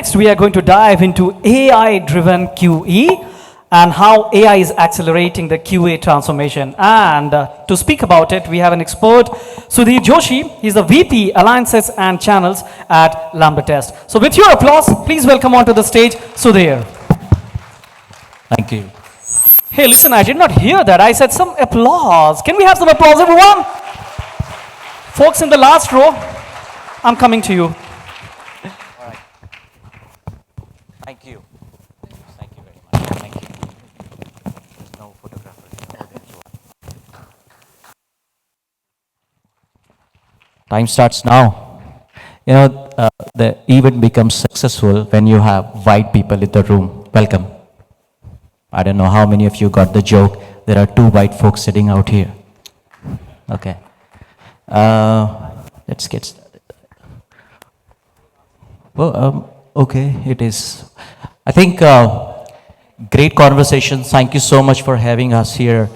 Next, we are going to dive into AI-driven QE and how AI is accelerating the QA transformation. And to speak about it, we have an expert, Sudhir Joshi. He's the VP Alliances and Channels at LambdaTest. So with your applause, please welcome onto the stage, Sudhir. Thank you. Hey, listen, I did not hear that. I said some applause. Can we have some applause, everyone? Folks in the last row, I'm coming to you. Thank you. Thank you very much. Thank you. There's no photographer. Oh, there's one. Time starts now. You know, the event becomes successful when you have white people in the room. Welcome. I don't know how many of you got the joke. There are two white folks sitting out here. Okay. Let's get started. Well, okay, it is. I think great conversation. Thank you so much for having us here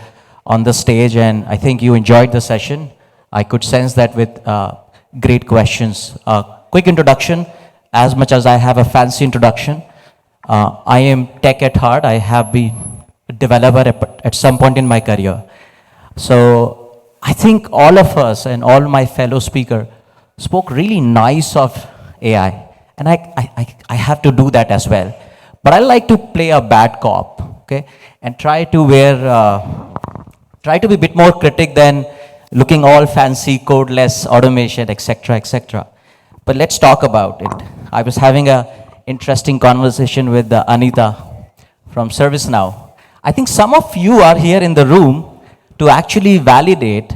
on the stage, and I think you enjoyed the session. I could sense that with great questions. Quick introduction, as much as I have a fancy introduction. I am tech at heart. I have been a developer at some point in my career. So I think all of us and all my fellow speakers spoke really nice of AI. And I have to do that as well. But I like to play a bad cop, okay? And try to be a bit more critic than looking all fancy, codeless, automation, etc., etc. But let's talk about it. I was having a interesting conversation with Anita from ServiceNow. I think some of you are here in the room to actually validate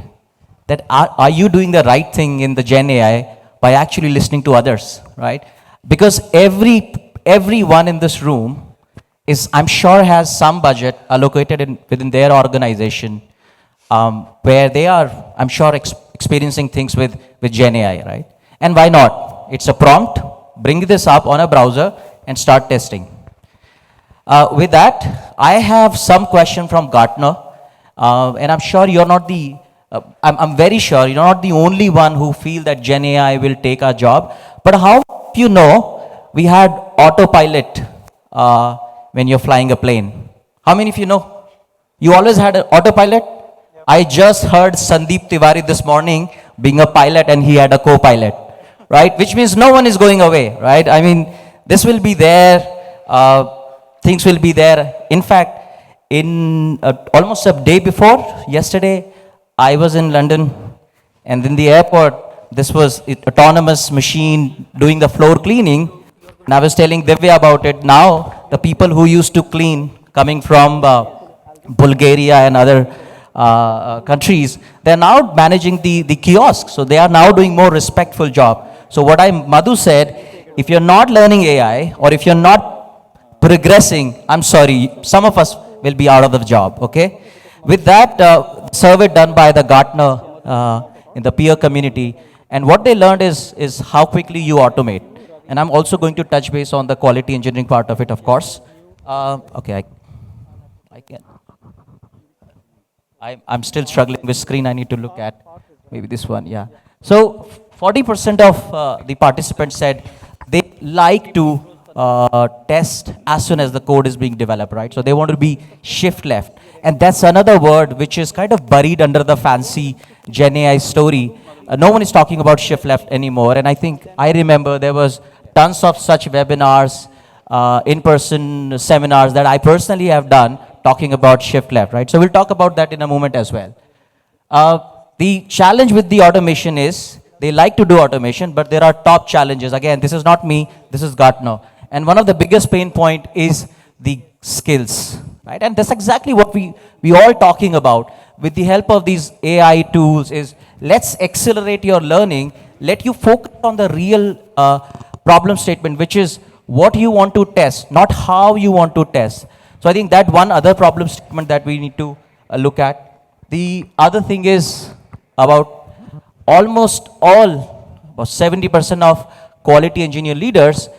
that are you doing the right thing in the Gen AI by actually listening to others, right? Because everyone in this room is, I'm sure, has some budget allocated within their organization where they are, I'm sure, experiencing things with Gen AI, right? And why not? It's a prompt. Bring this up on a browser and start testing. With that, I have some question from Gartner, and I'm sure you're not the, I'm very sure you're not the only one who feel that Gen AI will take our job. But how you know we had autopilot when you're flying a plane? How many of you know? You always had an autopilot? Yep. I just heard Sandeep Tiwari this morning being a pilot and he had a co-pilot. Right? Which means no one is going away, right? I mean, this will be there, things will be there. In fact, in almost a day before, yesterday, I was in London, and in the airport, this was autonomous machine doing the floor cleaning, and I was telling Divya about it. Now, the people who used to clean, coming from Bulgaria and other countries, they're now managing the kiosk, so they are now doing more respectful job. So what Madhu said, if you're not learning AI or if you're not progressing, I'm sorry, some of us will be out of the job, okay? With that survey done by the Gartner in the peer community, and what they learned is how quickly you automate. And I'm also going to touch base on the quality engineering part of it, of course. Okay, I can. I'm still struggling with screen. I need to look at maybe this one, yeah. So 40% of the participants said they like to test as soon as the code is being developed, right? So they want to be shift left. And that's another word which is kind of buried under the fancy Gen AI story. No one is talking about shift left anymore. And I think I remember there was tons of such webinars, in-person seminars that I personally have done talking about shift left, right? So we'll talk about that in a moment as well. The challenge with the automation is they like to do automation, but there are top challenges. Again, this is not me, this is Gartner. And one of the biggest pain point is the skills, right? And that's exactly what we all talking about. With the help of these AI tools is, let's accelerate your learning, let you focus on the real problem statement, which is what you want to test, not how you want to test. So I think that one other problem statement that we need to look at. The other thing is about almost all, about 70% of quality engineer leaders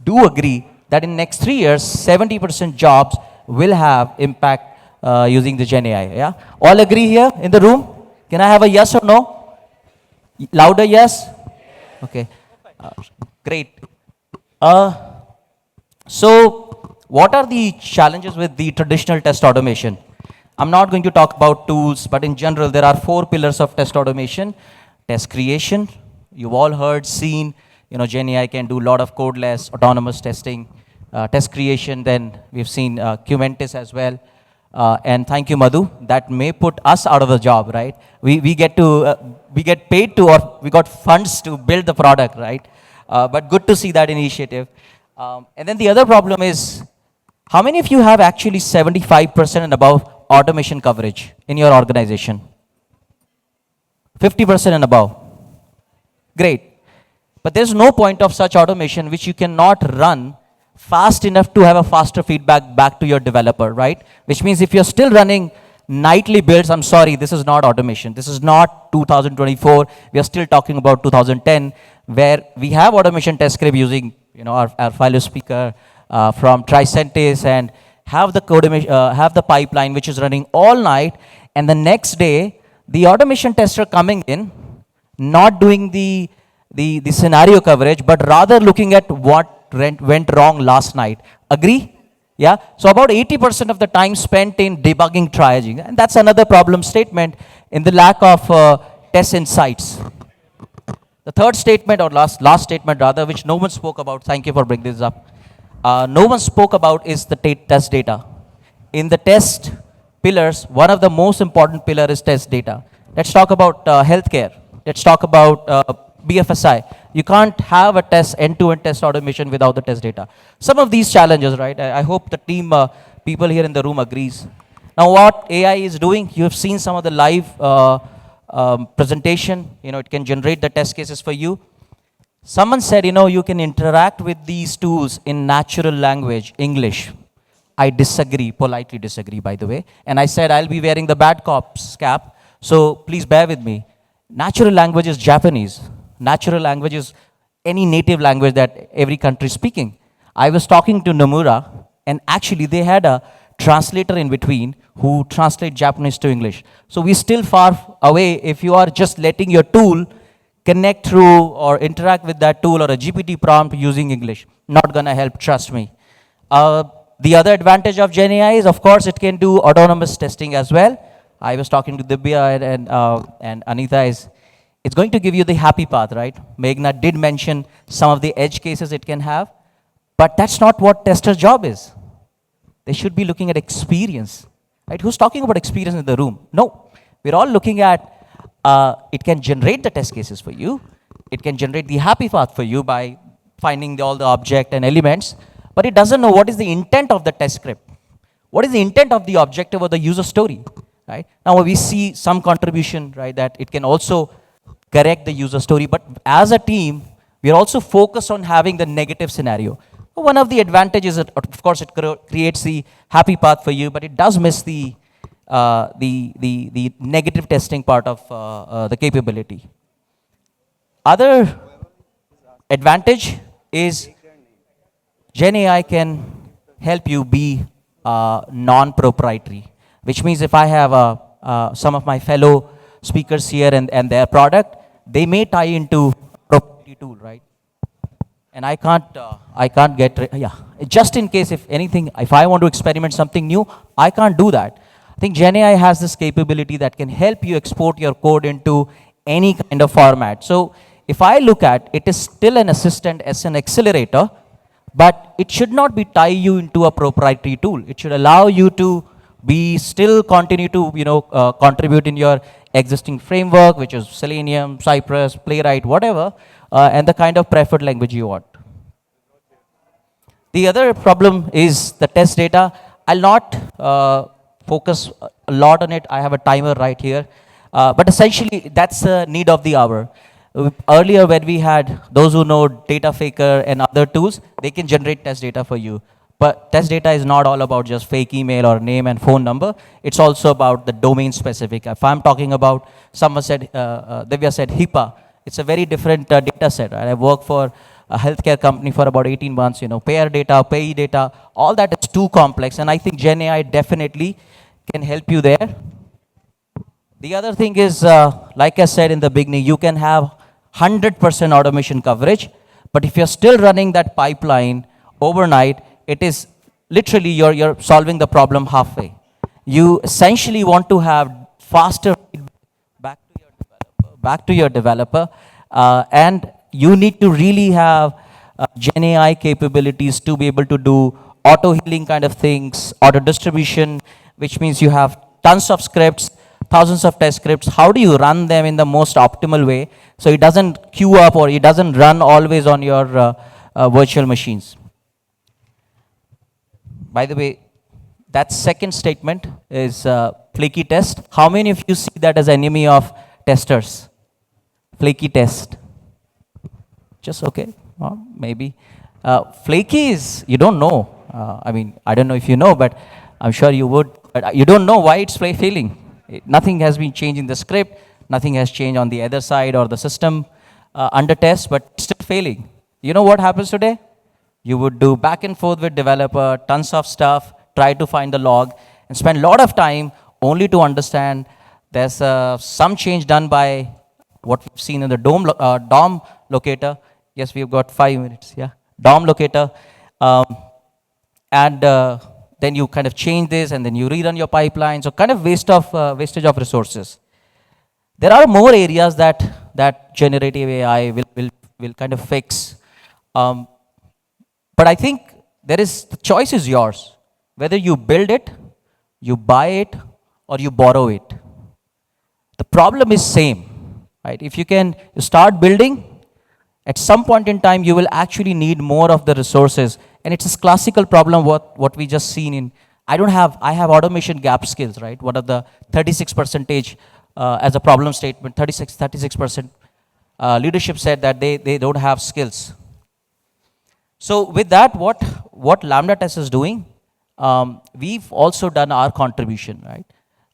do agree that in next 3 years, 70% jobs will have impact using the Gen AI. Yeah, all agree here in the room? Can I have a yes or no? Louder yes? Okay, great. So, what are the challenges with the traditional test automation? I'm not going to talk about tools, but in general, there are four pillars of test automation. Test creation, you've all heard, seen, GenAI can do a lot of codeless, autonomous testing. Test creation, then we've seen Qmentis as well. And thank you, Madhu. That may put us out of the job, right? We get paid to, or we got funds to build the product, right? But good to see that initiative. And then the other problem is, how many of you have actually 75% and above automation coverage in your organization? 50% and above. Great. But there's no point of such automation which you cannot run fast enough to have a faster feedback back to your developer, right? Which means if you're still running nightly builds, I'm sorry, this is not automation. This is not 2024. We are still talking about 2010, where we have automation test script using, our file speaker from Tricentis, and have the have the pipeline which is running all night, and the next day the automation tester coming in, not doing the scenario coverage, but rather looking at what went wrong last night. Agree? Yeah? So about 80% of the time spent in debugging, triaging. And that's another problem statement in the lack of test insights. The third statement, or last statement rather, which no one spoke about, thank you for bringing this up. No one spoke about is the test data. In the test pillars, one of the most important pillar is test data. Let's talk about healthcare. Let's talk about BFSI. You can't have a test, end-to-end test automation without the test data. Some of these challenges, right? I hope the team, people here in the room agrees. Now what AI is doing, you have seen some of the live presentation. It can generate the test cases for you. Someone said, you can interact with these tools in natural language, English. I disagree, politely disagree, by the way. And I said, I'll be wearing the bad cop's cap, so please bear with me. Natural language is Japanese. Natural language is any native language that every country is speaking. I was talking to Nomura, and actually they had a translator in between who translate Japanese to English. So we're still far away if you are just letting your tool connect through or interact with that tool or a GPT prompt using English. Not gonna help, trust me. The other advantage of GenAI is, of course, it can do autonomous testing as well. I was talking to Dibya and Anita. It's going to give you the happy path, right? Meghna did mention some of the edge cases it can have, but that's not what tester's job is. They should be looking at experience, right? Who's talking about experience in the room? No, we're all looking at, it can generate the test cases for you. It can generate the happy path for you by finding all the object and elements, but it doesn't know what is the intent of the test script. What is the intent of the objective or the user story, right? Now we see some contribution, right, that it can also correct the user story, but as a team, we are also focused on having the negative scenario. One of the advantages, of course, it creates the happy path for you, but it does miss the negative testing part of the capability. Other advantage is GenAI can help you be non-proprietary, which means if I have some of my fellow speakers here and their product, they may tie into proprietary tool, right? And I can't get, just in case if anything, if I want to experiment something new, I can't do that. I think GenAI has this capability that can help you export your code into any kind of format. So if I look at, it is still an assistant as an accelerator, but it should not be tie you into a proprietary tool. It should allow you to be still continue to contribute in your existing framework, which is Selenium, Cypress, Playwright, whatever, and the kind of preferred language you want. The other problem is the test data. I'll not focus a lot on it. I have a timer right here. But essentially, that's the need of the hour. Earlier, when we had those who know Data Faker and other tools, they can generate test data for you. But test data is not all about just fake email or name and phone number. It's also about the domain specific. If I'm talking about, someone said, Divya said HIPAA. It's a very different data set. Right? I worked for a healthcare company for about 18 months. Payer data, payee data, all that is too complex. And I think GenAI definitely can help you there. The other thing is, like I said in the beginning, you can have 100% automation coverage. But if you're still running that pipeline overnight, it is literally you're solving the problem halfway. You essentially want to have faster feedback back to your developer, and you need to really have Gen AI capabilities to be able to do auto healing kind of things, auto distribution, which means you have tons of scripts, thousands of test scripts. How do you run them in the most optimal way so it doesn't queue up or it doesn't run always on your virtual machines? By the way, that second statement is flaky test. How many of you see that as enemy of testers? Flaky test. Just okay, maybe. Flaky is, you don't know. I mean, I don't know if you know, but I'm sure you would. But you don't know why it's failing. Nothing has been changed in the script. Nothing has changed on the other side or the system under test, but still failing. You know what happens today? You would do back and forth with developer, tons of stuff, try to find the log, and spend a lot of time only to understand there's some change done by what we've seen in the DOM locator. Yes, we've got 5 minutes, yeah. DOM locator. And then you kind of change this, and then you rerun your pipeline. So kind of wastage of resources. There are more areas that generative AI will kind of fix. But I think the choice is yours. Whether you build it, you buy it, or you borrow it. The problem is same, right? If you start building, at some point in time, you will actually need more of the resources. And it's a classical problem what we just seen in, I have automation gap skills, right? What are the 36% as a problem statement, 36% leadership said that they don't have skills. So with that, what LambdaTest is doing, we've also done our contribution, right?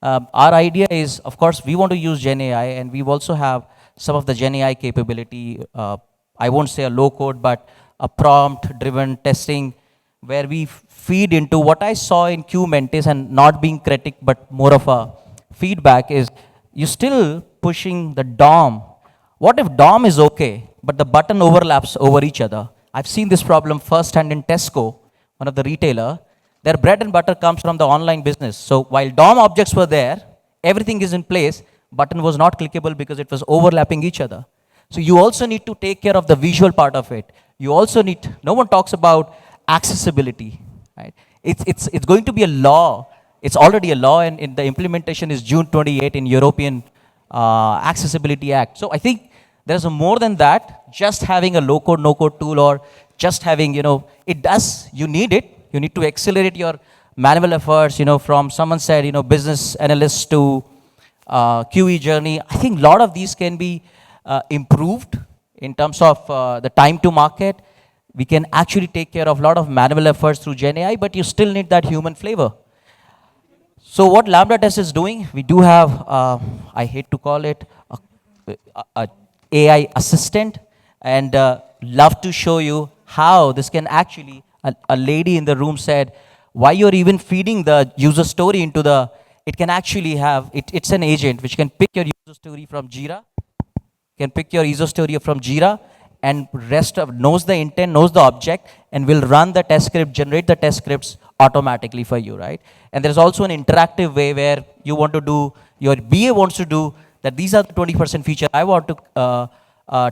Our idea is, of course, we want to use Gen AI, and we also have some of the Gen AI capability. I won't say a low code, but a prompt-driven testing, where we feed into what I saw in Kubernetes, and not being critic, but more of a feedback is, you still pushing the DOM. What if DOM is okay, but the button overlaps over each other? I've seen this problem firsthand in Tesco, one of the retailer. Their bread and butter comes from the online business. So while DOM objects were there, everything is in place, button was not clickable because it was overlapping each other. So you also need to take care of the visual part of it. You also no one talks about accessibility, right? It's going to be a law. It's already a law, and the implementation is June 28 in European Accessibility Act. So I think there's more than that. Just having a low-code, no-code tool, or just having, you need it. You need to accelerate your manual efforts, from someone said, business analyst to QE journey. I think a lot of these can be improved in terms of the time to market. We can actually take care of a lot of manual efforts through Gen AI, but you still need that human flavor. So what LambdaTest is doing, we do have, I hate to call it, a AI assistant, and love to show you how this can actually, a lady in the room said, why you're even feeding the user story into it can actually have, it's an agent which can pick your user story from Jira, and knows the intent, knows the object, and will run the test script, generate the test scripts automatically for you, right? And there's also an interactive way where you want to do, your BA wants to do, that these are the 20% feature I want to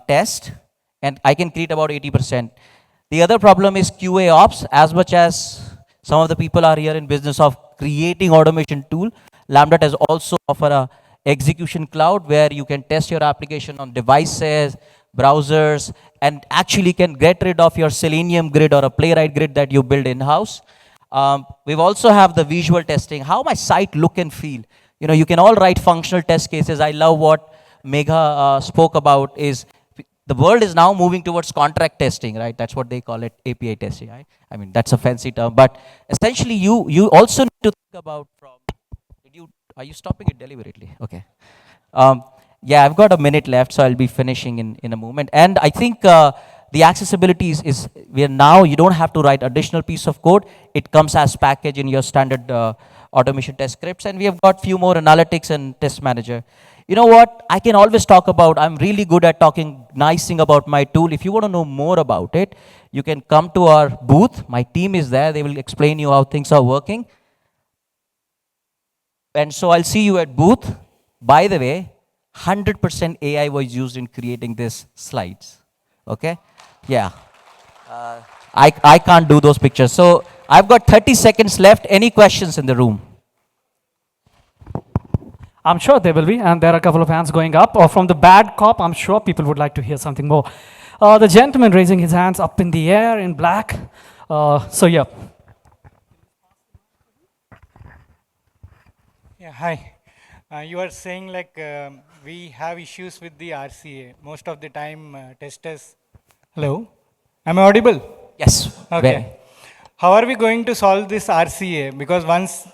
test, and I can create about 80%. The other problem is QA ops. As much as some of the people are here in business of creating automation tool, LambdaTest also offer a execution cloud where you can test your application on devices, browsers, and actually can get rid of your Selenium grid or a Playwright grid that you build in-house. We've also have the visual testing. How my site look and feel. You can all write functional test cases. I love what Megha spoke about is, the world is now moving towards contract testing, right? That's what they call it, API testing, right? I mean, that's a fancy term, but essentially you also need to think about are you stopping it deliberately? Okay. Yeah, I've got a minute left, so I'll be finishing in a moment. And I think the accessibility is you don't have to write additional piece of code. It comes as package in your standard automation test scripts, and we have got few more analytics and test manager. You know what? I can always talk about, I'm really good at talking nice thing about my tool. If you want to know more about it, You can come to our booth. My team is there. They will explain you how things are working. And so I'll see you at booth. By the way, 100% AI was used in creating these slides. Okay? Yeah. I can't do those pictures. So I've got 30 seconds left. Any questions in the room? I'm sure there will be, and there are a couple of hands going up. Or from the bad cop, I'm sure people would like to hear something more. The gentleman raising his hands up in the air in black. So yeah. Yeah, hi. You are saying like we have issues with the RCA. Most of the time, testers. Hello, am I audible? Yes. Okay. How are we going to solve this RCA? Because once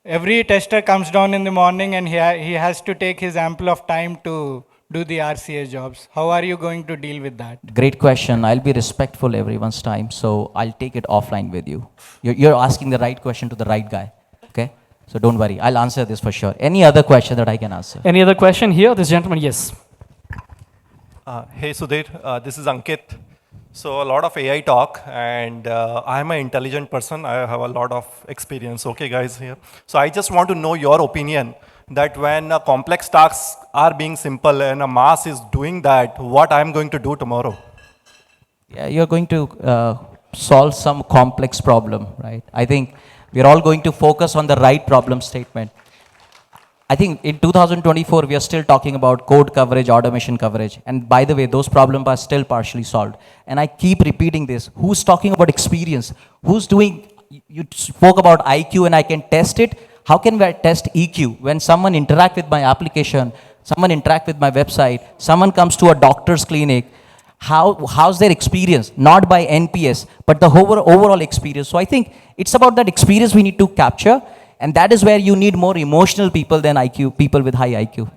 every tester comes down in the morning and he has to take his ample of time to do the RCA jobs. How are you going to deal with that? Great question. I'll be respectful everyone's time, so I'll take it offline with you. You're asking the right question to the right guy. Okay? So don't worry. I'll answer this for sure. Any other question that I can answer? Any other question here? This gentleman, yes. Hey Sudhir, this is Ankit. So a lot of AI talk, and I'm an intelligent person. I have a lot of experience. Okay, guys here. So I just want to know your opinion that when complex tasks are being simple and a mass is doing that, what I'm going to do tomorrow? Yeah, you're going to solve some complex problem, right? I think we're all going to focus on the right problem statement. I think in 2024, we are still talking about code coverage, automation coverage. And by the way, those problems are still partially solved. And I keep repeating this. Who's talking about experience? Who's doing, you spoke about IQ and I can test it. How can we test EQ? When someone interact with my application, someone interact with my website, someone comes to a doctor's clinic, how's their experience? Not by NPS, but the overall experience. So I think it's about that experience we need to capture. And that is where you need more emotional people than IQ, people with high IQ.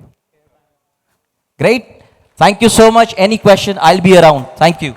Great. Thank you so much. Any question? I'll be around. Thank you.